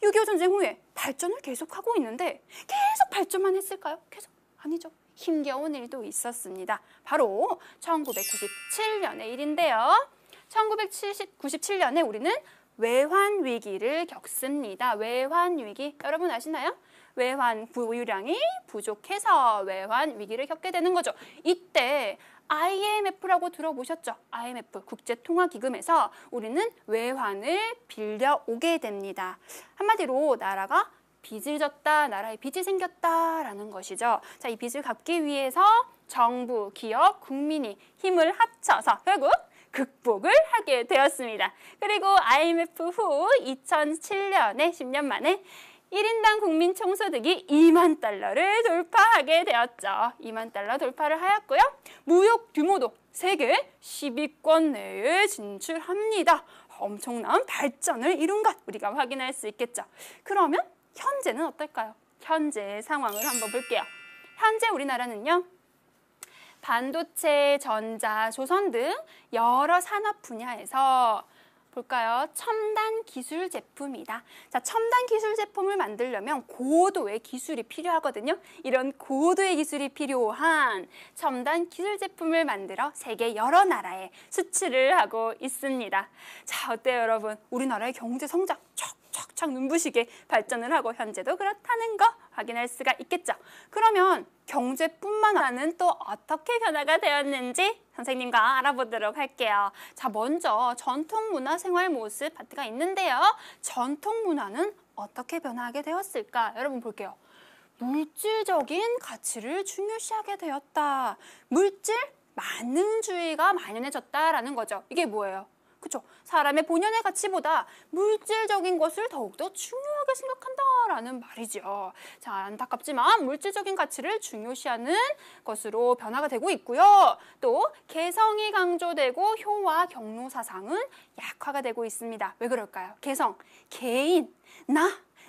6.25 전쟁 후에 발전을 계속하고 있는데 계속 발전만 했을까요? 계속 아니죠. 힘겨운 일도 있었습니다. 바로 1997년의 일인데요. 1997년에 우리는 외환위기를 겪습니다. 외환위기, 여러분 아시나요? 외환 보유량이 부족해서 외환위기를 겪게 되는 거죠. 이때 IMF라고 들어보셨죠? IMF, 국제통화기금에서 우리는 외환을 빌려오게 됩니다. 한마디로 나라가 빚을 졌다, 나라에 빚이 생겼다라는 것이죠. 자, 이 빚을 갚기 위해서 정부, 기업, 국민이 힘을 합쳐서 결국 극복을 하게 되었습니다. 그리고 IMF 후 2007년에 10년 만에 1인당 국민 총소득이 2만 달러를 돌파하게 되었죠. 2만 달러 돌파를 하였고요. 무역 규모도 세계 10위권 내에 진출합니다. 엄청난 발전을 이룬 것 우리가 확인할 수 있겠죠. 그러면 현재는 어떨까요? 현재 상황을 한번 볼게요. 현재 우리나라는요, 반도체, 전자, 조선 등 여러 산업 분야에서 볼까요? 첨단 기술 제품이다. 자, 첨단 기술 제품을 만들려면 고도의 기술이 필요하거든요. 이런 고도의 기술이 필요한 첨단 기술 제품을 만들어 세계 여러 나라에 수출을 하고 있습니다. 자, 어때요, 여러분? 우리나라의 경제 성장 척척척 눈부시게 발전을 하고 현재도 그렇다는 거 확인할 수가 있겠죠. 그러면 경제뿐만 아니라 또 어떻게 변화가 되었는지 선생님과 알아보도록 할게요. 자, 먼저 전통문화 생활 모습 파트가 있는데요. 전통문화는 어떻게 변화하게 되었을까? 여러분 볼게요. 물질적인 가치를 중요시하게 되었다. 물질 만능주의가 만연해졌다라는 거죠. 이게 뭐예요? 그렇죠? 사람의 본연의 가치보다 물질적인 것을 더욱더 중요하게 생각한다라는 말이죠. 자, 안타깝지만 물질적인 가치를 중요시하는 것으로 변화가 되고 있고요. 또 개성이 강조되고 효와 경로 사상은 약화가 되고 있습니다. 왜 그럴까요? 개성, 개인,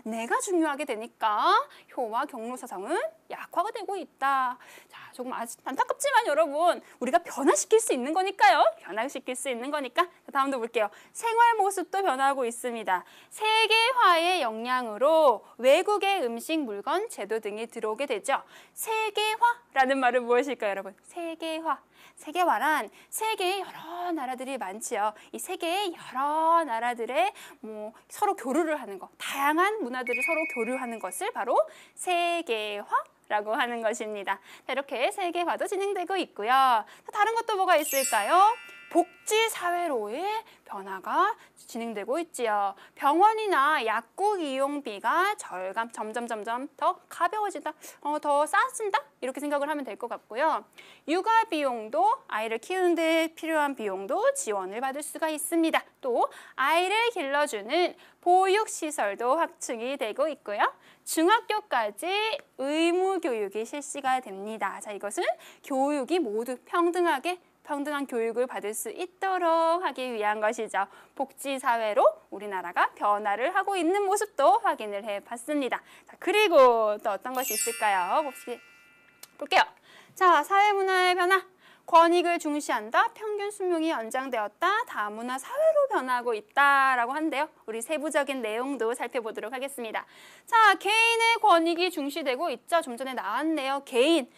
내가 중요하게 되니까 효와 경로 사상은 약화가 되고 있다. 자, 조금 안타깝지만 여러분, 우리가 변화시킬 수 있는 거니까요. 변화시킬 수 있는 거니까. 자, 다음도 볼게요. 생활 모습도 변화하고 있습니다. 세계화의 영향으로 외국의 음식, 물건, 제도 등이 들어오게 되죠. 세계화라는 말은 무엇일까요, 여러분? 세계화. 세계화란 세계의 여러 나라들이 많지요. 이 세계의 여러 나라들의 서로 교류를 하는 것, 다양한 문화들을 서로 교류하는 것을 바로 세계화라고 하는 것입니다. 이렇게 세계화도 진행되고 있고요. 다른 것도 뭐가 있을까요? 복지사회로의 변화가 진행되고 있지요. 병원이나 약국 이용비가 점점 더 가벼워진다, 더 싸진다 이렇게 생각을 하면 될 것 같고요. 육아 비용도 아이를 키우는 데 필요한 비용도 지원을 받을 수가 있습니다. 또 아이를 길러주는 보육시설도 확충이 되고 있고요. 중학교까지 의무 교육이 실시가 됩니다. 자, 이것은 교육이 모두 평등한 교육을 받을 수 있도록 하기 위한 것이죠. 복지사회로 우리나라가 변화를 하고 있는 모습도 확인을 해봤습니다. 자, 그리고 또 어떤 것이 있을까요? 볼게요. 자, 사회문화의 변화. 권익을 중시한다. 평균 수명이 연장되었다. 다문화 사회로 변하고 있다라고 한데요. 우리 세부적인 내용도 살펴보도록 하겠습니다. 자, 개인의 권익이 중시되고 있죠. 좀 전에 나왔네요. 개인,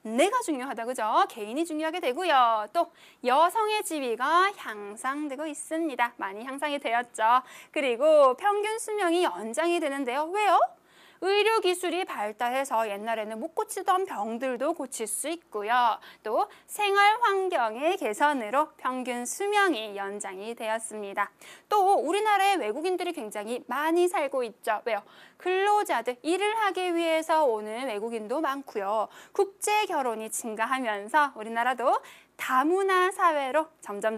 내가 중요하다, 그죠? 개인이 중요하게 되고요. 또 여성의 지위가 향상되고 있습니다. 많이 향상이 되었죠. 그리고 평균 수명이 연장이 되는데요. 왜요? 의료기술이 발달해서 옛날에는 못 고치던 병들도 고칠 수 있고요. 또 생활 환경의 개선으로 평균 수명이 연장이 되었습니다. 또 우리나라에 외국인들이 굉장히 많이 살고 있죠. 왜요? 근로자들, 일을 하기 위해서 오는 외국인도 많고요. 국제 결혼이 증가하면서 우리나라도 다문화 사회로 점점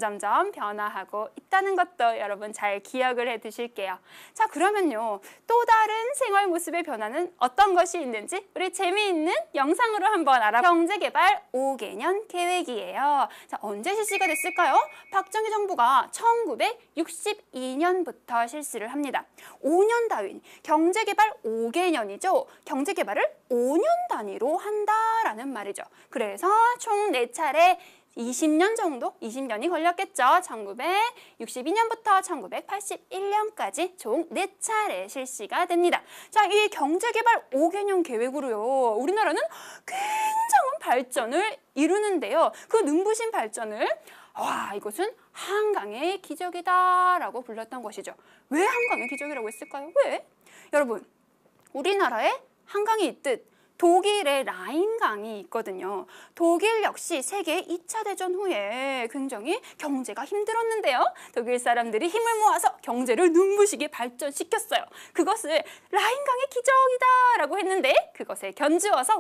변화하고 있다는 것도 여러분 잘 기억을 해두실게요. 자, 그러면요. 또 다른 생활 모습의 변화는 어떤 것이 있는지 우리 재미있는 영상으로 한번 경제개발 5개년 계획이에요. 자, 언제 실시가 됐을까요? 박정희 정부가 1962년부터 실시를 합니다. 5년 단위, 경제개발 5개년이죠. 경제개발을 5년 단위로 한다라는 말이죠. 그래서 총 4차례 20년이 걸렸겠죠. 1962년부터 1981년까지 총 4차례 실시가 됩니다. 자, 이 경제개발 5개년 계획으로요. 우리나라는 굉장한 발전을 이루는데요. 그 눈부신 발전을 이것은 한강의 기적이다라고 불렀던 것이죠. 왜 한강의 기적이라고 했을까요? 왜? 여러분, 우리나라에 한강이 있듯 독일의 라인강이 있거든요. 독일 역시 세계 2차 대전 후에 굉장히 경제가 힘들었는데요. 독일 사람들이 힘을 모아서 경제를 눈부시게 발전시켰어요. 그것을 라인강의 기적이다라고 했는데 그것에 견주어서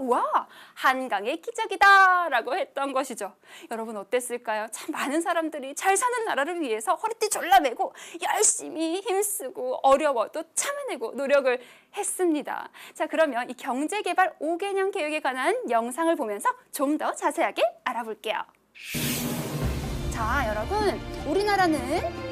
한강의 기적이다라고 했던 것이죠. 여러분 어땠을까요? 참 많은 사람들이 잘 사는 나라를 위해서 허리띠 졸라매고 열심히 힘쓰고 어려워도 참아내고 노력을 했습니다. 자, 그러면 이 경제개발 5개년 계획에 관한 영상을 보면서 좀 더 자세하게 알아볼게요. 자, 여러분, 우리나라는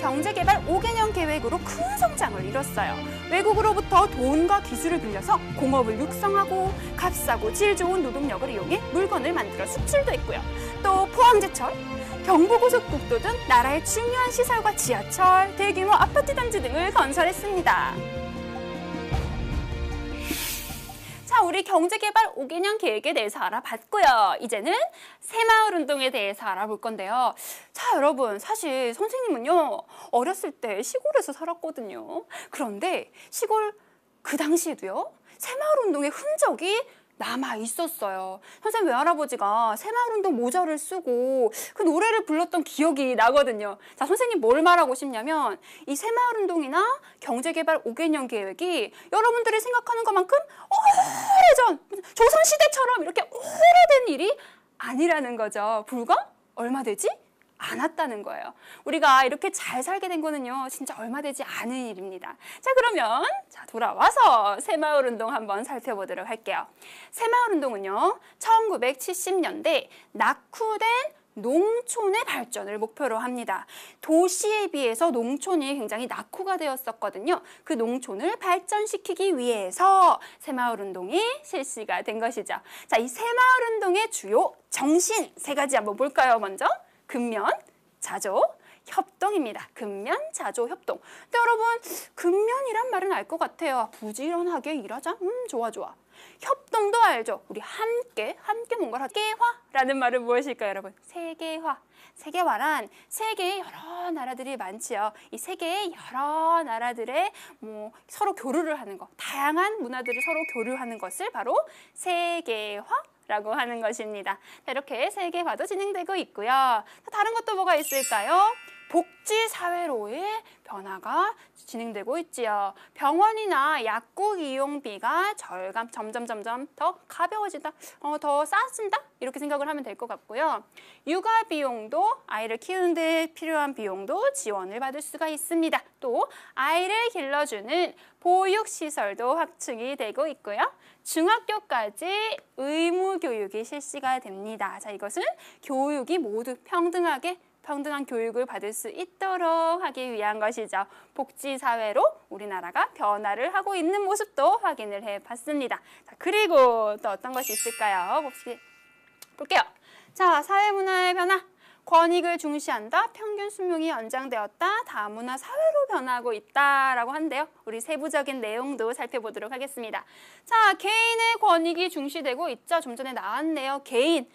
경제개발 5개년 계획으로 큰 성장을 이뤘어요. 외국으로부터 돈과 기술을 빌려서 공업을 육성하고 값싸고 질 좋은 노동력을 이용해 물건을 만들어 수출도 했고요. 또 포항제철, 경부고속국도 등 나라의 중요한 시설과 지하철, 대규모 아파트 단지 등을 건설했습니다. 자, 우리 경제개발 5개년 계획에 대해서 알아봤고요. 이제는 새마을운동에 대해서 알아볼 건데요. 자, 여러분, 사실 선생님은요, 어렸을 때 시골에서 살았거든요. 그런데 시골 그 당시에도요, 새마을운동의 흔적이 남아 있었어요. 선생님 외할아버지가 새마을운동 모자를 쓰고 그 노래를 불렀던 기억이 나거든요. 자, 선생님 뭘 말하고 싶냐면 이 새마을운동이나 경제개발 5개년 계획이 여러분들이 생각하는 것만큼 오래전 조선시대처럼 이렇게 오래된 일이 아니라는 거죠. 불과 얼마 되지 않았다는 거예요. 우리가 이렇게 잘 살게 된 거는요, 진짜 얼마 되지 않은 일입니다. 자, 그러면 돌아와서 새마을운동 한번 살펴보도록 할게요. 새마을운동은요, 1970년대 낙후된 농촌의 발전을 목표로 합니다. 도시에 비해서 농촌이 굉장히 낙후가 되었었거든요. 그 농촌을 발전시키기 위해서 새마을운동이 실시가 된 것이죠. 자, 이 새마을운동의 주요 정신 3가지 한번 볼까요? 먼저 근면, 자조, 협동입니다. 근면, 자조, 협동. 근데 여러분, 근면이란 말은 알 것 같아요. 부지런하게 일하자? 좋아, 좋아. 협동도 알죠? 우리 함께 뭔가를 하자. 세계화라는 말은 무엇일까요, 여러분? 세계화. 세계화란 세계의 여러 나라들이 많지요. 이 세계의 여러 나라들의 서로 교류를 하는 것, 다양한 문화들을 서로 교류하는 것을 바로 세계화라고 하는 것입니다. 이렇게 세계화도 진행되고 있고요. 다른 것도 뭐가 있을까요? 복지사회로의 변화가 진행되고 있지요. 병원이나 약국 이용비가 점점 더 가벼워진다, 더 싸진다 이렇게 생각을 하면 될 것 같고요. 육아 비용도 아이를 키우는 데 필요한 비용도 지원을 받을 수가 있습니다. 또 아이를 길러주는 보육시설도 확충이 되고 있고요. 중학교까지 의무 교육이 실시가 됩니다. 자, 이것은 교육이 모두 평등한 교육을 받을 수 있도록 하기 위한 것이죠. 복지사회로 우리나라가 변화를 하고 있는 모습도 확인을 해봤습니다. 자, 그리고 또 어떤 것이 있을까요? 볼게요. 자, 사회문화의 변화. 권익을 중시한다. 평균 수명이 연장되었다. 다문화 사회로 변하고 있다라고 한데요. 우리 세부적인 내용도 살펴보도록 하겠습니다. 자, 개인의 권익이 중시되고 있죠. 좀 전에 나왔네요. 개인,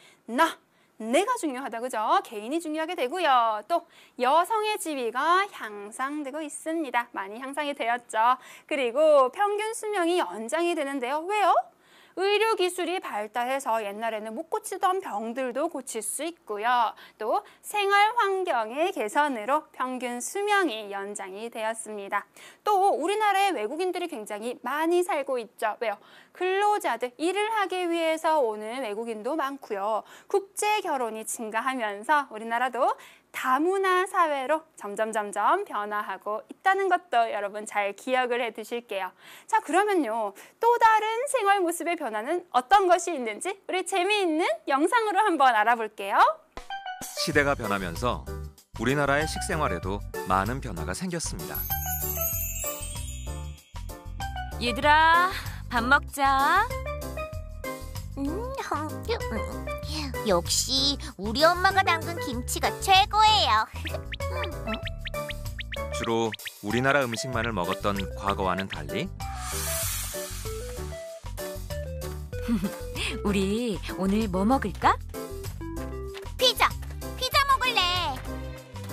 내가 중요하다, 그죠? 개인이 중요하게 되고요. 또 여성의 지위가 향상되고 있습니다. 많이 향상이 되었죠. 그리고 평균 수명이 연장이 되는데요. 왜요? 의료기술이 발달해서 옛날에는 못 고치던 병들도 고칠 수 있고요. 또 생활 환경의 개선으로 평균 수명이 연장이 되었습니다. 또 우리나라에 외국인들이 굉장히 많이 살고 있죠. 왜요? 근로자들, 일을 하기 위해서 오는 외국인도 많고요. 국제 결혼이 증가하면서 우리나라도 다문화 사회로 점점 변화하고 있다는 것도 여러분 잘 기억을 해 두실게요. 자, 그러면요, 또 다른 생활 모습의 변화는 어떤 것이 있는지 우리 재미있는 영상으로 한번 알아볼게요. 시대가 변하면서 우리나라의 식생활에도 많은 변화가 생겼습니다. 얘들아, 밥 먹자. 역시 우리 엄마가 담근 김치가 최고예요. 주로 우리나라 음식만을 먹었던 과거와는 달리 우리 오늘 뭐 먹을까? 피자 먹을래.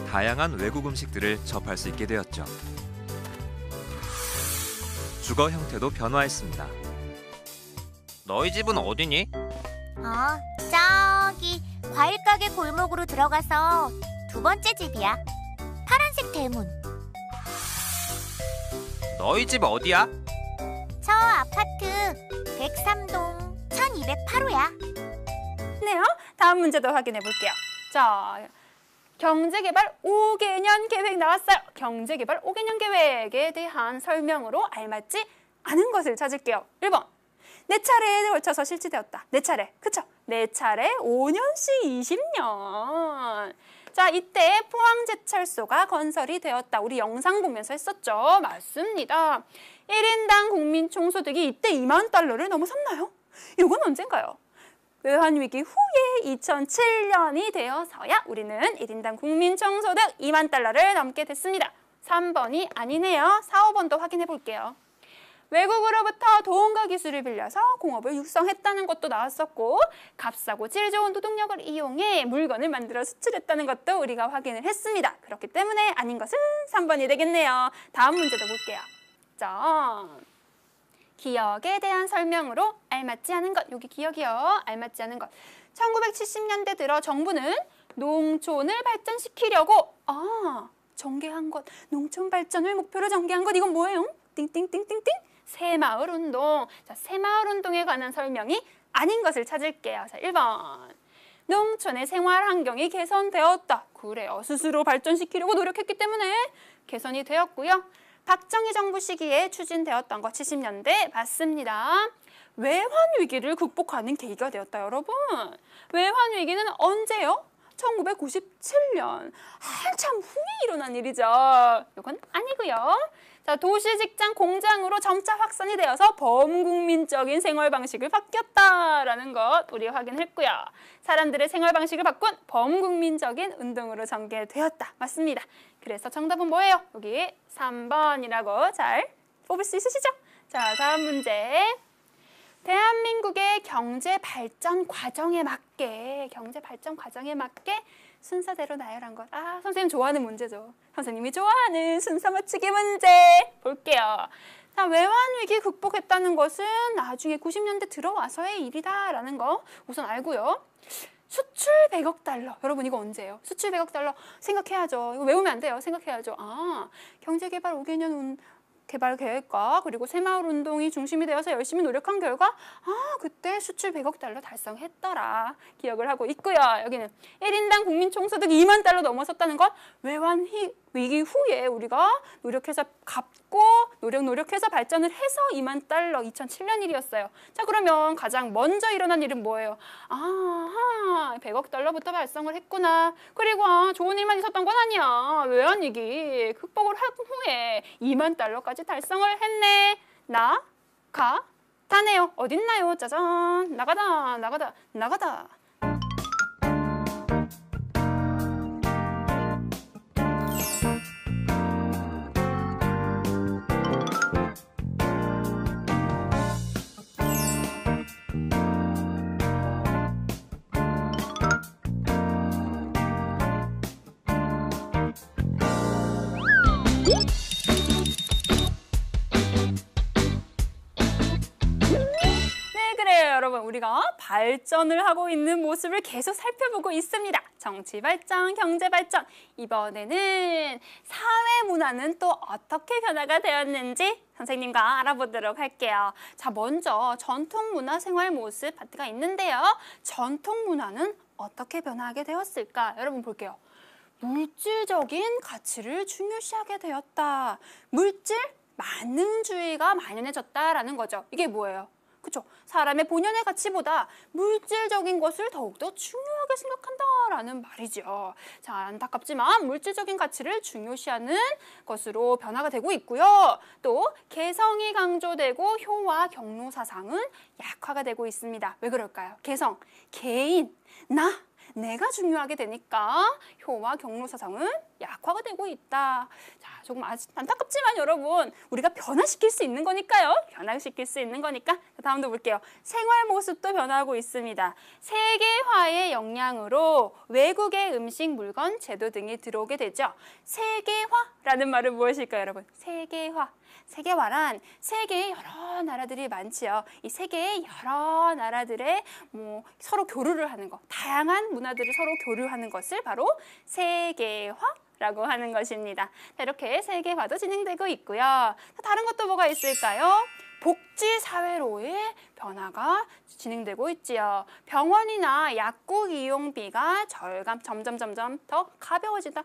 다양한 외국 음식들을 접할 수 있게 되었죠. 주거 형태도 변화했습니다. 너희 집은 어디니? 저기 과일 가게 골목으로 들어가서 2번째 집이야. 파란색 대문. 너희 집 어디야? 저 아파트 103동 1208호야. 네요. 다음 문제도 확인해 볼게요. 자, 경제개발 5개년 계획 나왔어요. 경제개발 5개년 계획에 대한 설명으로 알맞지 않은 것을 찾을게요. 1번. 4차례에 걸쳐서 실시되었다. 4차례. 그쵸? 4차례 5년씩 20년. 자, 이때 포항제철소가 건설이 되었다. 우리 영상 보면서 했었죠? 맞습니다. 1인당 국민 총소득이 이때 $20,000를 넘어섰나요? 이건 언젠가요? 외환위기 후에 2007년이 되어서야 우리는 1인당 국민총소득 2만 달러를 넘게 됐습니다. 3번이 아니네요. 4, 5번도 확인해 볼게요. 외국으로부터 돈과 기술을 빌려서 공업을 육성했다는 것도 나왔었고 값싸고 질 좋은 노동력을 이용해 물건을 만들어 수출했다는 것도 우리가 확인을 했습니다. 그렇기 때문에 아닌 것은 3번이 되겠네요. 다음 문제도 볼게요. 자, 기억에 대한 설명으로 알맞지 않은 것, 여기 기억이요. 알맞지 않은 것. 1970년대 들어 정부는 농촌을 발전시키려고 전개한 것, 농촌 발전을 목표로 전개한 것, 이건 뭐예요? 띵띵띵띵띵. 새마을 운동. 자, 새마을 운동에 관한 설명이 아닌 것을 찾을게요. 자, 1번. 농촌의 생활 환경이 개선되었다. 그래요. 스스로 발전시키려고 노력했기 때문에 개선이 되었고요. 박정희 정부 시기에 추진되었던 거 70년대 맞습니다. 외환 위기를 극복하는 계기가 되었다, 여러분. 외환 위기는 언제요? 1997년. 한참 후에 일어난 일이죠. 이건 아니고요. 자, 도시, 직장, 공장으로 점차 확산이 되어서 범국민적인 생활 방식을 바뀌었다라는 것 우리 확인했고요. 사람들의 생활 방식을 바꾼 범국민적인 운동으로 전개되었다. 맞습니다. 그래서 정답은 뭐예요? 여기 3번이라고 잘 뽑을 수 있으시죠? 자, 다음 문제. 대한민국의 경제 발전 과정에 맞게 순서대로 나열한 것. 선생님 좋아하는 문제죠. 선생님이 좋아하는 순서 맞추기 문제 볼게요. 자, 외환위기 극복했다는 것은 나중에 90년대 들어와서의 일이다라는 거 우선 알고요. 수출 100억 달러. 여러분 이거 언제예요? 수출 100억 달러 생각해야죠. 이거 외우면 안 돼요. 생각해야죠. 경제개발 5개년 개발 계획과 그리고 새마을 운동이 중심이 되어서 열심히 노력한 결과 그때 수출 100억 달러 달성했더라. 기억을 하고 있고요. 여기는 1인당 국민 총소득 2만 달러 넘어섰다는 것 외환 위기 후에 우리가 노력해서 갚고 노력해서 발전을 해서 2만 달러 2007년 일이었어요. 자, 그러면 가장 먼저 일어난 일은 뭐예요? 100억 달러부터 발성을 했구나. 그리고 좋은 일만 있었던 건 아니야. 외환위기 극복을 한 후에 2만 달러까지 달성을 했네. 다네요. 어딨나요? 짜잔. 나가다. 여러분, 우리가 발전을 하고 있는 모습을 계속 살펴보고 있습니다. 정치 발전, 경제 발전. 이번에는 사회 문화는 또 어떻게 변화가 되었는지 선생님과 알아보도록 할게요. 자, 먼저 전통 문화 생활 모습 파트가 있는데요. 전통 문화는 어떻게 변화하게 되었을까? 여러분 볼게요. 물질적인 가치를 중요시하게 되었다. 물질 만능주의가 만연해졌다라는 거죠. 이게 뭐예요? 그렇죠? 사람의 본연의 가치보다 물질적인 것을 더욱더 중요하게 생각한다라는 말이죠. 자, 안타깝지만 물질적인 가치를 중요시하는 것으로 변화가 되고 있고요. 또 개성이 강조되고 효와 경로 사상은 약화가 되고 있습니다. 왜 그럴까요? 개성, 개인, 내가 중요하게 되니까 효와 경로 사상은 약화가 되고 있다. 자, 조금 안타깝지만 여러분, 우리가 변화시킬 수 있는 거니까요. 변화시킬 수 있는 거니까. 자, 다음도 볼게요. 생활 모습도 변화하고 있습니다. 세계화의 영향으로 외국의 음식, 물건, 제도 등이 들어오게 되죠. 세계화라는 말은 무엇일까요, 여러분? 세계화. 세계화란 세계의 여러 나라들이 많지요. 이 세계의 여러 나라들의 서로 교류를 하는 것, 다양한 문화들을 서로 교류하는 것을 바로 세계화라고 하는 것입니다. 자, 이렇게 세계화도 진행되고 있고요. 자, 다른 것도 뭐가 있을까요? 복지사회로의 변화가 진행되고 있지요. 병원이나 약국 이용비가 점점 더 가벼워진다,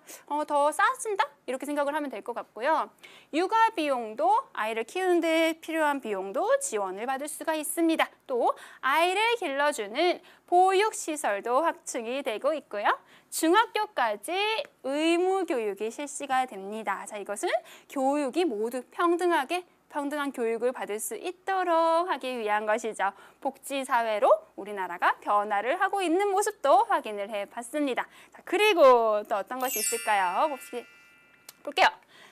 더 싸진다 이렇게 생각을 하면 될 것 같고요. 육아 비용도 아이를 키우는 데 필요한 비용도 지원을 받을 수가 있습니다. 또 아이를 길러주는 보육시설도 확충이 되고 있고요. 중학교까지 의무 교육이 실시가 됩니다. 자, 이것은 교육이 모두 평등하게 평등한 교육을 받을 수 있도록 하기 위한 것이죠. 복지사회로 우리나라가 변화를 하고 있는 모습도 확인을 해봤습니다. 자, 그리고 또 어떤 것이 있을까요? 볼게요.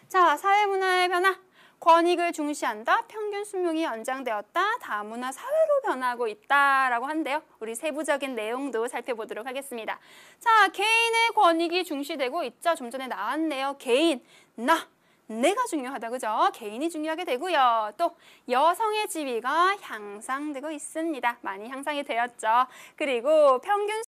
자, 사회문화의 변화. 권익을 중시한다. 평균 수명이 연장되었다. 다문화 사회로 변하고 있다라고 한데요. 우리 세부적인 내용도 살펴보도록 하겠습니다. 자, 개인의 권익이 중시되고 있죠. 좀 전에 나왔네요. 개인, 내가 중요하다, 그죠? 개인이 중요하게 되고요. 또 여성의 지위가 향상되고 있습니다. 많이 향상이 되었죠. 그리고 평균